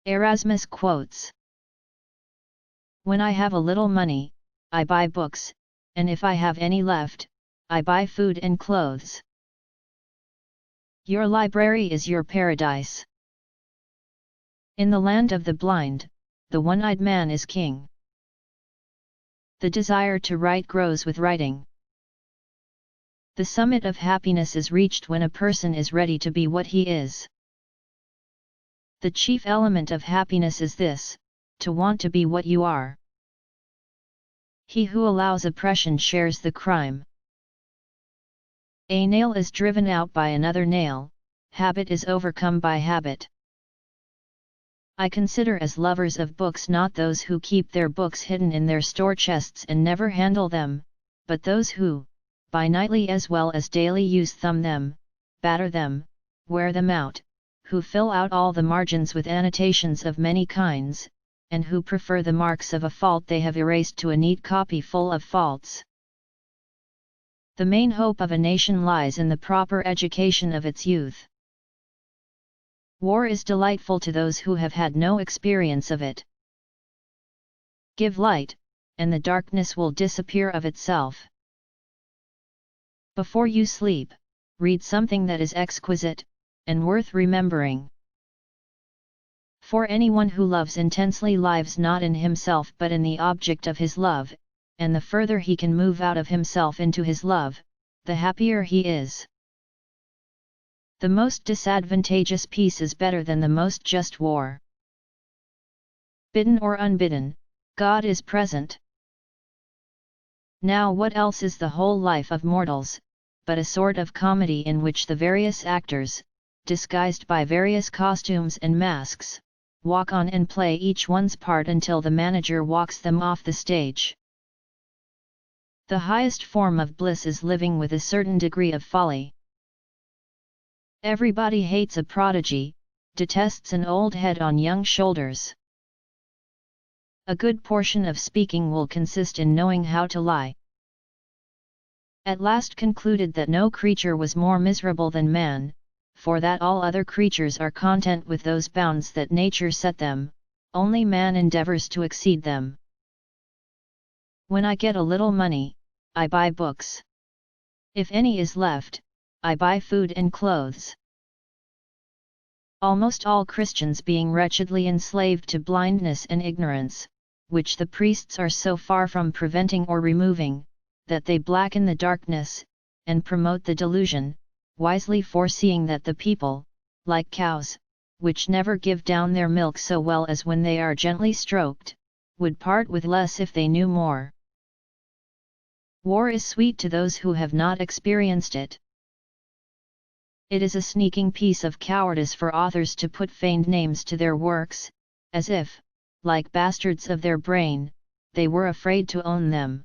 Erasmus Quotes. When I have a little money, I buy books, and if I have any left, I buy food and clothes. Your library is your paradise. In the land of the blind, the one-eyed man is king. The desire to write grows with writing. The summit of happiness is reached when a person is ready to be what he is. The chief element of happiness is this: to want to be what you are. He who allows oppression shares the crime. A nail is driven out by another nail, habit is overcome by habit. I consider as lovers of books not those who keep their books hidden in their store chests and never handle them, but those who, by nightly as well as daily use thumb them, batter them, wear them out, who fill out all the margins with annotations of many kinds, and who prefer the marks of a fault they have erased to a neat copy full of faults. The main hope of a nation lies in the proper education of its youth. War is delightful to those who have had no experience of it. Give light, and the darkness will disappear of itself. Before you sleep, read something that is exquisite, and worth remembering. For anyone who loves intensely lives not in himself but in the object of his love, and the further he can move out of himself into his love, the happier he is. The most disadvantageous peace is better than the most just war. Bidden or unbidden, God is present. Now what else is the whole life of mortals, but a sort of comedy in which the various actors, disguised by various costumes and masks, walk on and play each one's part until the manager walks them off the stage. The highest form of bliss is living with a certain degree of folly. Everybody hates a prodigy, detests an old head on young shoulders. A good portion of speaking will consist in knowing how to lie. At last concluded that no creature was more miserable than man, for that all other creatures are content with those bounds that nature set them, only man endeavors to exceed them. When I get a little money, I buy books. If any is left, I buy food and clothes. Almost all Christians being wretchedly enslaved to blindness and ignorance, which the priests are so far from preventing or removing, that they blacken the darkness, and promote the delusion, wisely foreseeing that the people, like cows, which never give down their milk so well as when they are gently stroked, would part with less if they knew more. War is sweet to those who have not experienced it. It is a sneaking piece of cowardice for authors to put feigned names to their works, as if, like bastards of their brain, they were afraid to own them.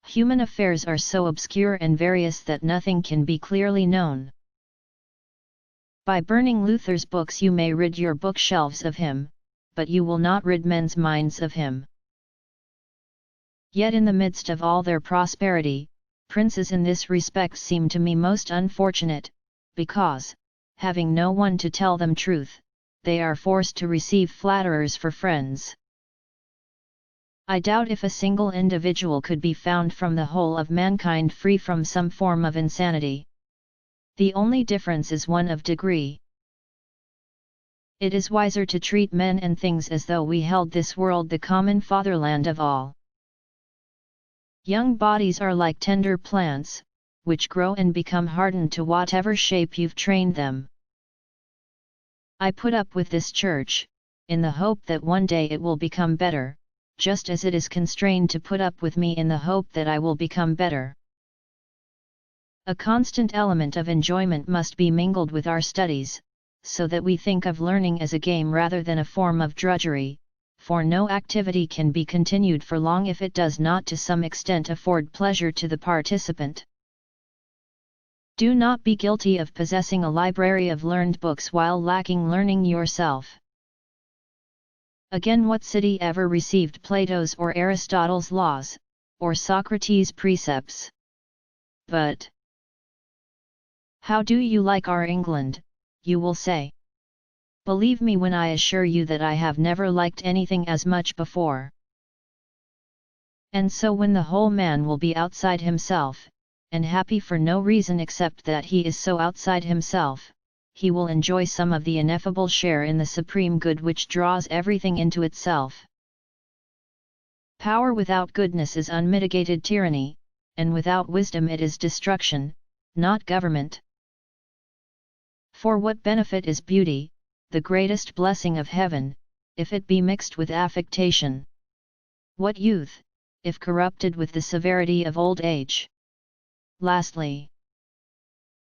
Human affairs are so obscure and various that nothing can be clearly known. By burning Luther's books you may rid your bookshelves of him, but you will not rid men's minds of him. Yet in the midst of all their prosperity, princes in this respect seem to me most unfortunate, because, having no one to tell them truth, they are forced to receive flatterers for friends. I doubt if a single individual could be found from the whole of mankind free from some form of insanity. The only difference is one of degree. It is wiser to treat men and things as though we held this world the common fatherland of all. Young bodies are like tender plants, which grow and become hardened to whatever shape you've trained them. I put up with this church, in the hope that one day it will become better, just as it is constrained to put up with me in the hope that I will become better. A constant element of enjoyment must be mingled with our studies, so that we think of learning as a game rather than a form of drudgery, for no activity can be continued for long if it does not to some extent afford pleasure to the participant. Do not be guilty of possessing a library of learned books while lacking learning yourself. Again, what city ever received Plato's or Aristotle's laws, or Socrates' precepts? But how do you like our England, you will say? Believe me when I assure you that I have never liked anything as much before. And so when the whole man will be outside himself, and happy for no reason except that he is so outside himself, he will enjoy some of the ineffable share in the supreme good which draws everything into itself. Power without goodness is unmitigated tyranny, and without wisdom it is destruction, not government. For what benefit is beauty, the greatest blessing of heaven, if it be mixed with affectation? What youth, if corrupted with the severity of old age? Lastly,